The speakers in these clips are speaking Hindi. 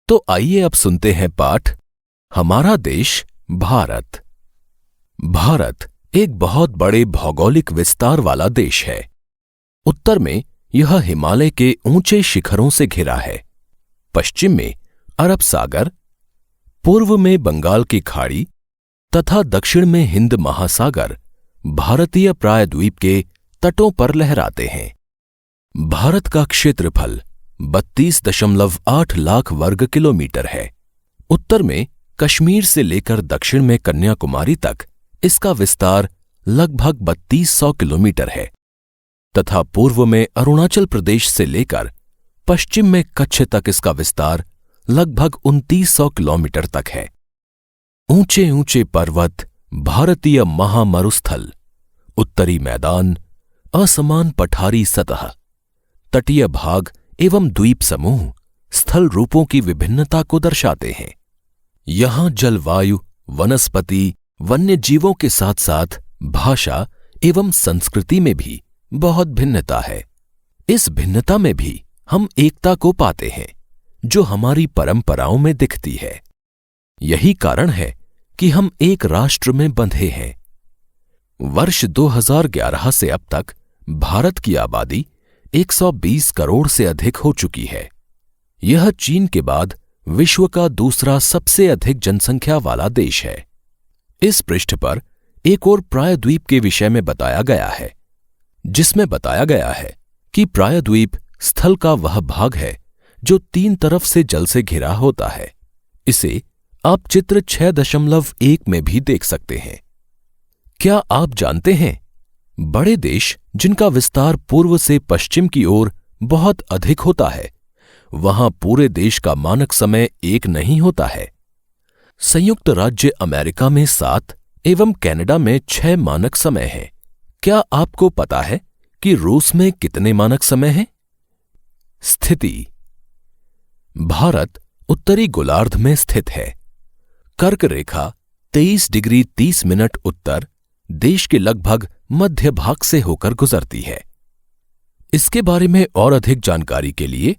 तो आइए अब सुनते हैं पाठ हमारा देश भारत। भारत एक बहुत बड़े भौगोलिक विस्तार वाला देश है। उत्तर में यह हिमालय के ऊंचे शिखरों से घिरा है, पश्चिम में अरब सागर, पूर्व में बंगाल की खाड़ी तथा दक्षिण में हिंद महासागर भारतीय प्रायद्वीप के तटों पर लहराते हैं। भारत का क्षेत्रफल 32.8 लाख वर्ग किलोमीटर है। उत्तर में कश्मीर से लेकर दक्षिण में कन्याकुमारी तक इसका विस्तार लगभग 3200 किलोमीटर है तथा पूर्व में अरुणाचल प्रदेश से लेकर पश्चिम में कच्छ तक इसका विस्तार लगभग 2900 किलोमीटर तक है। ऊंचे ऊंचे पर्वत, भारतीय महामरुस्थल, उत्तरी मैदान, असमान पठारी सतह, तटीय भाग एवं द्वीप समूह स्थल रूपों की विभिन्नता को दर्शाते हैं। यहां जलवायु, वनस्पति, वन्य जीवों के साथ साथ भाषा एवं संस्कृति में भी बहुत भिन्नता है। इस भिन्नता में भी हम एकता को पाते हैं जो हमारी परंपराओं में दिखती है। यही कारण है कि हम एक राष्ट्र में बंधे हैं। वर्ष 2011 से अब तक भारत की आबादी 120 करोड़ से अधिक हो चुकी है। यह चीन के बाद विश्व का दूसरा सबसे अधिक जनसंख्या वाला देश है। इस पृष्ठ पर एक और प्रायद्वीप के विषय में बताया गया है, जिसमें बताया गया है कि प्रायद्वीप स्थल का वह भाग है जो 3 तरफ से जल से घिरा होता है। इसे आप चित्र 6.1 में भी देख सकते हैं। क्या आप जानते हैं, बड़े देश जिनका विस्तार पूर्व से पश्चिम की ओर बहुत अधिक होता है, वहां पूरे देश का मानक समय एक नहीं होता है। संयुक्त राज्य अमेरिका में 7 एवं कनाडा में 6 मानक समय हैं। क्या आपको पता है कि रूस में कितने मानक समय हैं? स्थिति: भारत उत्तरी गोलार्ध में स्थित है। कर्क रेखा 23 डिग्री 30 मिनट उत्तर देश के लगभग मध्य भाग से होकर गुजरती है। इसके बारे में और अधिक जानकारी के लिए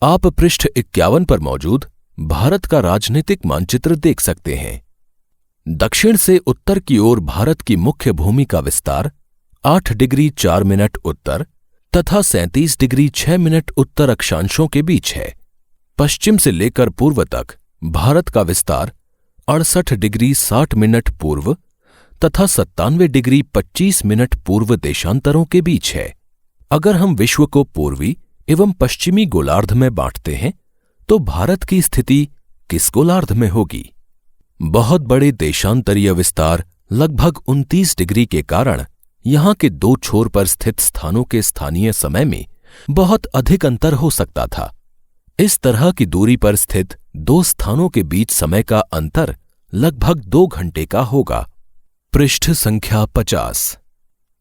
आप पृष्ठ 51 पर मौजूद भारत का राजनीतिक मानचित्र देख सकते हैं। दक्षिण से उत्तर की ओर भारत की मुख्य भूमि का विस्तार 8 डिग्री 4 मिनट उत्तर तथा 37 डिग्री 6 मिनट उत्तर अक्षांशों के बीच है। पश्चिम से लेकर पूर्व तक भारत का विस्तार 68 डिग्री 60 मिनट पूर्व तथा 97 डिग्री 25 मिनट पूर्व देशांतरों के बीच है। अगर हम विश्व को पूर्वी एवं पश्चिमी गोलार्ध में बांटते हैं तो भारत की स्थिति किस गोलार्ध में होगी? बहुत बड़े देशांतरीय विस्तार लगभग 29 डिग्री के कारण यहां के 2 छोर पर स्थित स्थानों के स्थानीय समय में बहुत अधिक अंतर हो सकता था। इस तरह की दूरी पर स्थित 2 स्थानों के बीच समय का अंतर लगभग 2 घंटे का होगा। पृष्ठ संख्या 50।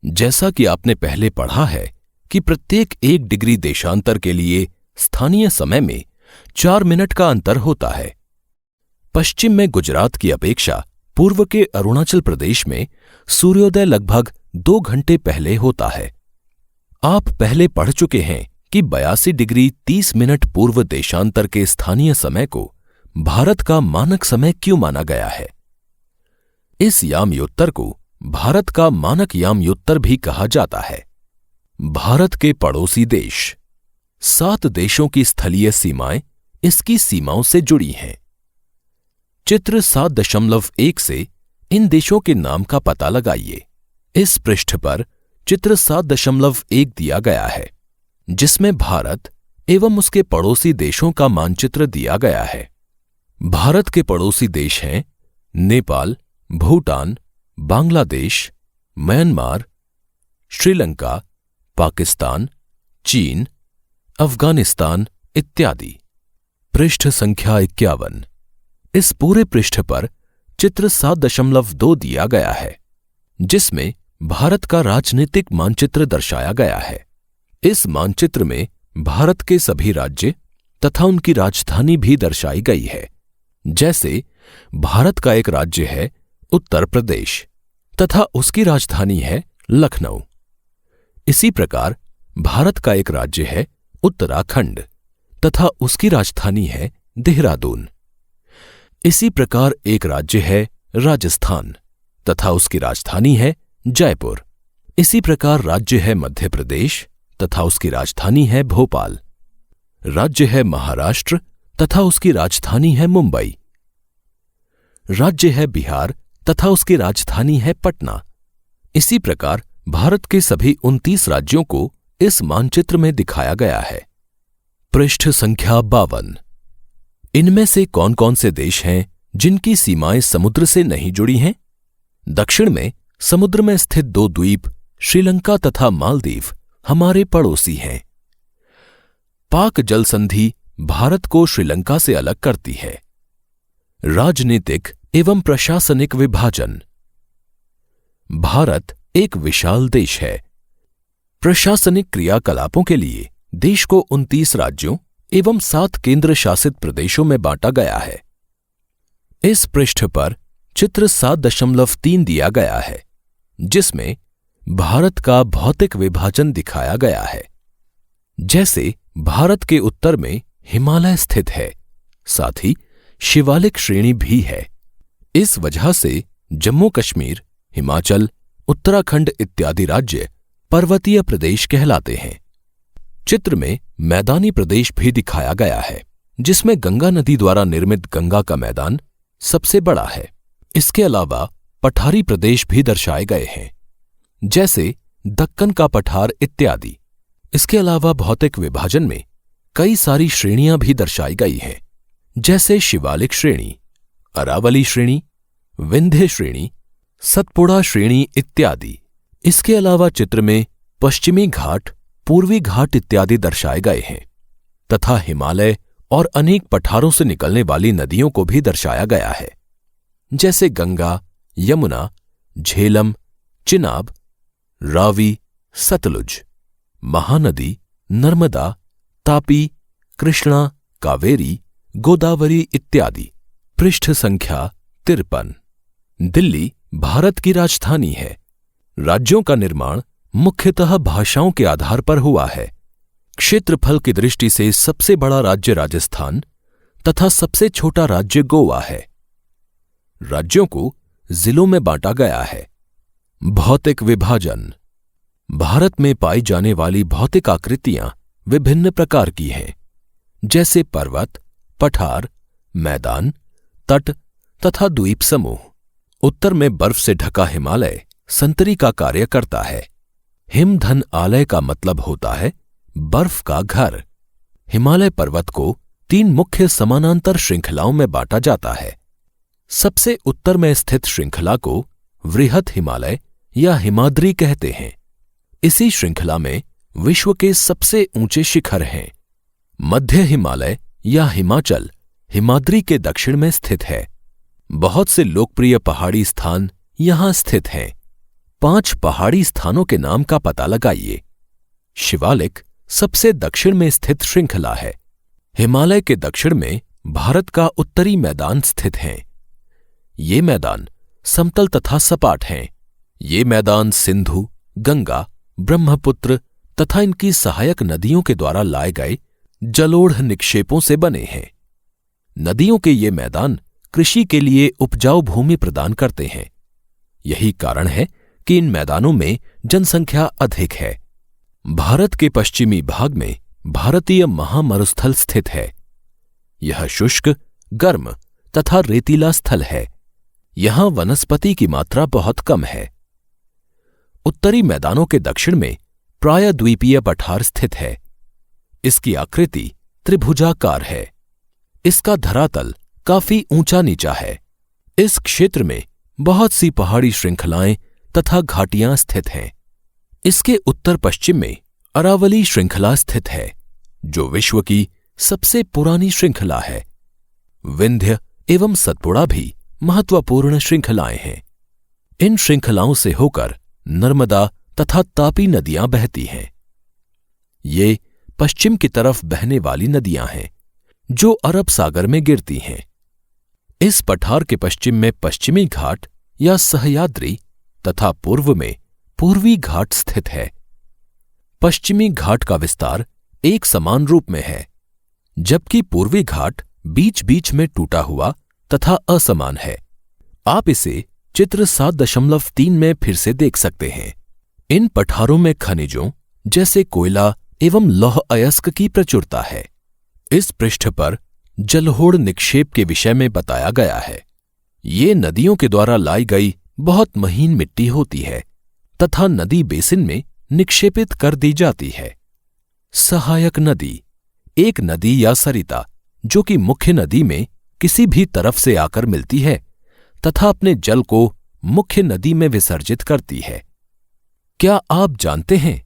जैसा कि आपने पहले पढ़ा है कि प्रत्येक 1 डिग्री देशांतर के लिए स्थानीय समय में 4 मिनट का अंतर होता है। पश्चिम में गुजरात की अपेक्षा पूर्व के अरुणाचल प्रदेश में सूर्योदय लगभग 2 घंटे पहले होता है। आप पहले पढ़ चुके हैं कि 82 डिग्री 30 मिनट पूर्व देशांतर के स्थानीय समय को भारत का मानक समय क्यों माना गया है? इस यामयोत्तर को भारत का मानक यामयोत्तर भी कहा जाता है। भारत के पड़ोसी देश 7 देशों की स्थलीय सीमाएं इसकी सीमाओं से जुड़ी हैं। चित्र 7.1 से इन देशों के नाम का पता लगाइए। इस पृष्ठ पर चित्र 7.1 दिया गया है, जिसमें भारत एवं उसके पड़ोसी देशों का मानचित्र दिया गया है। भारत के पड़ोसी देश हैं नेपाल, भूटान, बांग्लादेश, म्यांमार, श्रीलंका, पाकिस्तान, चीन, अफगानिस्तान इत्यादि। पृष्ठ संख्या 51। इस पूरे पृष्ठ पर चित्र 7.2 दिया गया है, जिसमें भारत का राजनीतिक मानचित्र दर्शाया गया है। इस मानचित्र में भारत के सभी राज्य तथा उनकी राजधानी भी दर्शाई गई है। जैसे भारत का एक राज्य है उत्तर प्रदेश तथा उसकी राजधानी है लखनऊ। इसी प्रकार भारत का एक राज्य है उत्तराखंड तथा उसकी राजधानी है देहरादून। इसी प्रकार एक राज्य है राजस्थान तथा उसकी राजधानी है जयपुर। इसी प्रकार राज्य है मध्य प्रदेश तथा उसकी राजधानी है भोपाल। राज्य है महाराष्ट्र तथा उसकी राजधानी है मुंबई। राज्य है बिहार तथा उसकी राजधानी है पटना। इसी प्रकार भारत के सभी 29 राज्यों को इस मानचित्र में दिखाया गया है। पृष्ठ संख्या 52। इनमें से कौन कौन से देश हैं जिनकी सीमाएं समुद्र से नहीं जुड़ी हैं? दक्षिण में समुद्र में स्थित 2 द्वीप श्रीलंका तथा मालदीव हमारे पड़ोसी हैं। पाक जल संधि भारत को श्रीलंका से अलग करती है। राजनीतिक एवं प्रशासनिक विभाजन। भारत एक विशाल देश है। प्रशासनिक क्रियाकलापों के लिए देश को 29 राज्यों एवं 7 केंद्र शासित प्रदेशों में बांटा गया है। इस पृष्ठ पर चित्र 7.3 दिया गया है, जिसमें भारत का भौतिक विभाजन दिखाया गया है। जैसे भारत के उत्तर में हिमालय स्थित है, साथ ही शिवालिक श्रेणी भी है। इस वजह से जम्मू कश्मीर, हिमाचल, उत्तराखंड इत्यादि राज्य पर्वतीय प्रदेश कहलाते हैं। चित्र में मैदानी प्रदेश भी दिखाया गया है, जिसमें गंगा नदी द्वारा निर्मित गंगा का मैदान सबसे बड़ा है। इसके अलावा पठारी प्रदेश भी दर्शाए गए हैं, जैसे दक्कन का पठार इत्यादि। इसके अलावा भौतिक विभाजन में कई सारी श्रेणियां भी दर्शाई गई हैं, जैसे शिवालिक श्रेणी, अरावली श्रेणी, विंध्य श्रेणी, सतपुड़ा श्रेणी इत्यादि। इसके अलावा चित्र में पश्चिमी घाट, पूर्वी घाट इत्यादि दर्शाए गए हैं तथा हिमालय और अनेक पठारों से निकलने वाली नदियों को भी दर्शाया गया है, जैसे गंगा, यमुना, झेलम, चिनाब, रावी, सतलुज, महानदी, नर्मदा, तापी, कृष्णा, कावेरी, गोदावरी इत्यादि। पृष्ठ संख्या 53। दिल्ली भारत की राजधानी है। राज्यों का निर्माण मुख्यतः भाषाओं के आधार पर हुआ है। क्षेत्रफल की दृष्टि से सबसे बड़ा राज्य राजस्थान तथा सबसे छोटा राज्य गोवा है। राज्यों को जिलों में बांटा गया है। भौतिक विभाजन। भारत में पाई जाने वाली भौतिक आकृतियां विभिन्न प्रकार की हैं, जैसे पर्वत, पठार, मैदान, तट तथा द्वीप समूह। उत्तर में बर्फ से ढका हिमालय संतरी का कार्य करता है। हिमधन आलय का मतलब होता है बर्फ का घर। हिमालय पर्वत को 3 मुख्य समानांतर श्रृंखलाओं में बांटा जाता है। सबसे उत्तर में स्थित श्रृंखला को वृहत हिमालय या हिमाद्री कहते हैं। इसी श्रृंखला में विश्व के सबसे ऊंचे शिखर हैं। मध्य हिमालय या हिमाचल हिमाद्री के दक्षिण में स्थित है। बहुत से लोकप्रिय पहाड़ी स्थान यहां स्थित हैं। 5 पहाड़ी स्थानों के नाम का पता लगाइए। शिवालिक सबसे दक्षिण में स्थित श्रृंखला है। हिमालय के दक्षिण में भारत का उत्तरी मैदान स्थित है। ये मैदान समतल तथा सपाट हैं। ये मैदान सिंधु, गंगा, ब्रह्मपुत्र तथा इनकी सहायक नदियों के द्वारा लाए गए जलोढ़ निक्षेपों से बने हैं। नदियों के ये मैदान कृषि के लिए उपजाऊ भूमि प्रदान करते हैं। यही कारण है कि इन मैदानों में जनसंख्या अधिक है। भारत के पश्चिमी भाग में भारतीय महामरुस्थल स्थित है। यह शुष्क, गर्म तथा रेतीला स्थल है। यहां वनस्पति की मात्रा बहुत कम है। उत्तरी मैदानों के दक्षिण में प्रायद्वीपीय पठार स्थित है। इसकी आकृति त्रिभुजाकार है। इसका धरातल काफी ऊंचा नीचा है। इस क्षेत्र में बहुत सी पहाड़ी श्रृंखलाएं तथा घाटियां स्थित हैं। इसके उत्तर पश्चिम में अरावली श्रृंखला स्थित है, जो विश्व की सबसे पुरानी श्रृंखला है। विंध्य एवं सतपुड़ा भी महत्वपूर्ण श्रृंखलाएं हैं। इन श्रृंखलाओं से होकर नर्मदा तथा तापी नदियां बहती हैं। ये पश्चिम की तरफ बहने वाली नदियां हैं, जो अरब सागर में गिरती हैं। इस पठार के पश्चिम में पश्चिमी घाट या सह्याद्री तथा पूर्व में पूर्वी घाट स्थित है। पश्चिमी घाट का विस्तार एक समान रूप में है, जबकि पूर्वी घाट बीच बीच में टूटा हुआ तथा असमान है। आप इसे चित्र 7.3 में फिर से देख सकते हैं। इन पठारों में खनिजों जैसे कोयला एवं लौह अयस्क की प्रचुरता है। इस पृष्ठ पर जलहोड़ निक्षेप के विषय में बताया गया है। ये नदियों के द्वारा लाई गई बहुत महीन मिट्टी होती है तथा नदी बेसिन में निक्षेपित कर दी जाती है। सहायक नदी एक नदी या सरिता जो कि मुख्य नदी में किसी भी तरफ से आकर मिलती है तथा अपने जल को मुख्य नदी में विसर्जित करती है। क्या आप जानते हैं,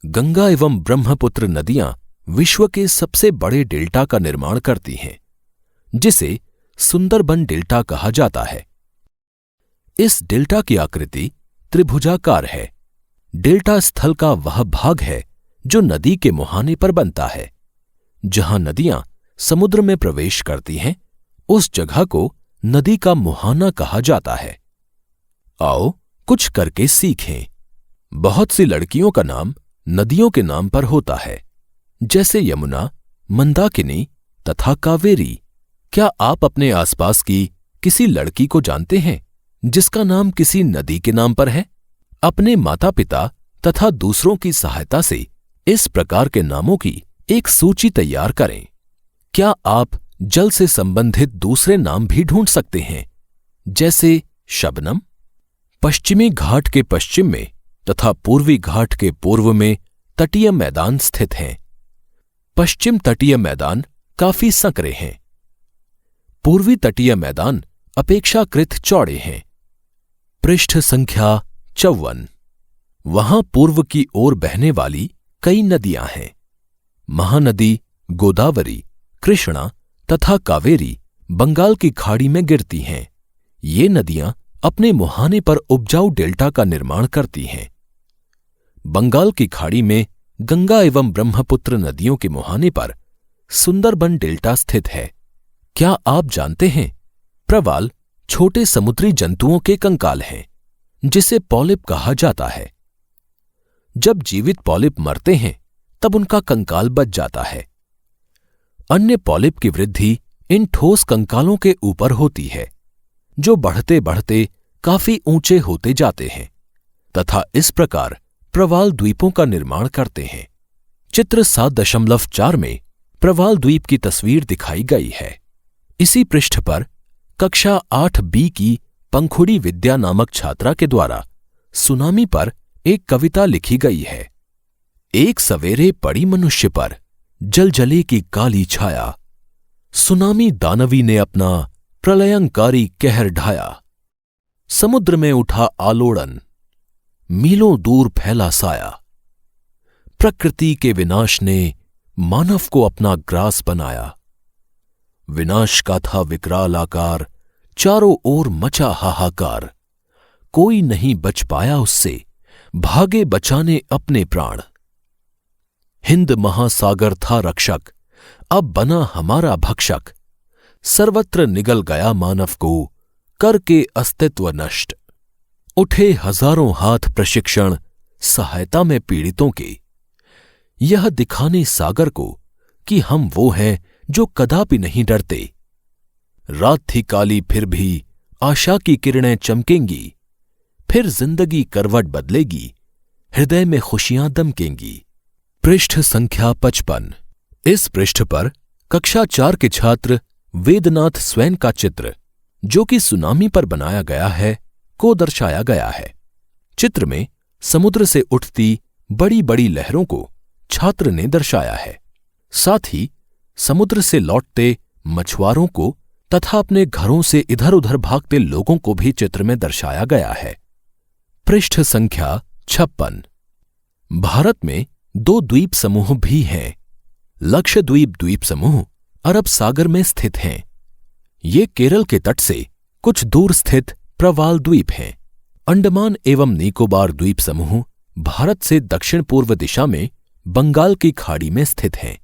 गंगा एवं ब्रह्मपुत्र नदियां विश्व के सबसे बड़े डेल्टा का निर्माण करती हैं, जिसे सुंदरबन डेल्टा कहा जाता है। इस डेल्टा की आकृति त्रिभुजाकार है। डेल्टा स्थल का वह भाग है जो नदी के मुहाने पर बनता है। जहां नदियां समुद्र में प्रवेश करती हैं, उस जगह को नदी का मुहाना कहा जाता है। आओ कुछ करके सीखें। बहुत सी लड़कियों का नाम नदियों के नाम पर होता है, जैसे यमुना, मंदाकिनी तथा कावेरी। क्या आप अपने आसपास की किसी लड़की को जानते हैं जिसका नाम किसी नदी के नाम पर है? अपने माता पिता तथा दूसरों की सहायता से इस प्रकार के नामों की एक सूची तैयार करें। क्या आप जल से संबंधित दूसरे नाम भी ढूंढ सकते हैं, जैसे शबनम? पश्चिमी घाट के पश्चिम में तथा पूर्वी घाट के पूर्व में तटीय मैदान स्थित हैं। पश्चिम तटीय मैदान काफी संकरे हैं। पूर्वी तटीय मैदान अपेक्षाकृत चौड़े हैं। पृष्ठ संख्या 54। वहां पूर्व की ओर बहने वाली कई नदियां हैं। महानदी गोदावरी, कृष्णा तथा कावेरी बंगाल की खाड़ी में गिरती हैं। ये नदियां अपने मुहाने पर उपजाऊ डेल्टा का निर्माण करती हैं। बंगाल की खाड़ी में गंगा एवं ब्रह्मपुत्र नदियों के मुहाने पर सुंदरबन डेल्टा स्थित है। क्या आप जानते हैं, प्रवाल छोटे समुद्री जंतुओं के कंकाल हैं, जिसे पॉलिप कहा जाता है। जब जीवित पॉलिप मरते हैं तब उनका कंकाल बच जाता है। अन्य पॉलिप की वृद्धि इन ठोस कंकालों के ऊपर होती है, जो बढ़ते बढ़ते काफी ऊंचे होते जाते हैं तथा इस प्रकार प्रवाल द्वीपों का निर्माण करते हैं। चित्र 7.4 में प्रवाल द्वीप की तस्वीर दिखाई गई है। इसी पृष्ठ पर कक्षा 8B की पंखुड़ी विद्या नामक छात्रा के द्वारा सुनामी पर एक कविता लिखी गई है। एक सवेरे पड़ी मनुष्य पर जलजले की काली छाया, सुनामी दानवी ने अपना प्रलयंकारी कहर ढाया। समुद्र में उठा आलोड़न, मीलों दूर फैला साया। प्रकृति के विनाश ने मानव को अपना ग्रास बनाया। विनाश का था विकराल आकार, चारों ओर मचा हाहाकार। कोई नहीं बच पाया उससे, भागे बचाने अपने प्राण। हिंद महासागर था रक्षक, अब बना हमारा भक्षक। सर्वत्र निगल गया मानव को, करके अस्तित्व नष्ट। उठे हजारों हाथ प्रशिक्षण, सहायता में पीड़ितों के। यह दिखाने सागर को कि हम वो हैं जो कदापि नहीं डरते। रात थी काली फिर भी आशा की किरणें चमकेंगी। फिर जिंदगी करवट बदलेगी, हृदय में खुशियां दमकेंगी। पृष्ठ संख्या 55। इस पृष्ठ पर कक्षा 4 के छात्र वेदनाथ स्वैन का चित्र, जो कि सुनामी पर बनाया गया है, को दर्शाया गया है। चित्र में समुद्र से उठती बड़ी बड़ी लहरों को छात्र ने दर्शाया है। साथ ही समुद्र से लौटते मछुआरों को तथा अपने घरों से इधर उधर भागते लोगों को भी चित्र में दर्शाया गया है। पृष्ठ संख्या 56। भारत में 2 द्वीप समूह भी हैं। लक्षद्वीप द्वीप समूह अरब सागर में स्थित हैं। ये केरल के तट से कुछ दूर स्थित प्रवाल द्वीप हैं। अंडमान एवं निकोबार द्वीप समूह भारत से दक्षिण पूर्व दिशा में बंगाल की खाड़ी में स्थित हैं।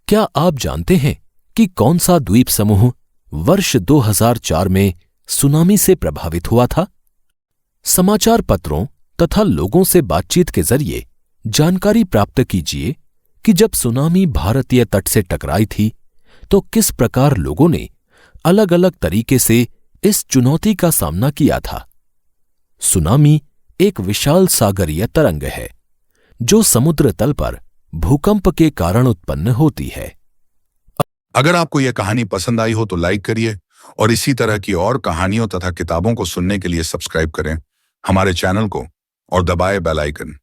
क्या आप जानते हैं कि कौन सा द्वीप समूह वर्ष 2004 में सुनामी से प्रभावित हुआ था? समाचार पत्रों तथा लोगों से बातचीत के जरिए जानकारी प्राप्त कीजिए कि जब सुनामी भारतीय तट से टकराई थी तो किस प्रकार लोगों ने अलग अलग तरीके से इस चुनौती का सामना किया था। सुनामी एक विशाल सागरीय तरंग है जो समुद्र तल पर भूकंप के कारण उत्पन्न होती है। अगर आपको यह कहानी पसंद आई हो तो लाइक करिए और इसी तरह की और कहानियों तथा किताबों को सुनने के लिए सब्सक्राइब करें हमारे चैनल को और दबाएं बेल आइकन।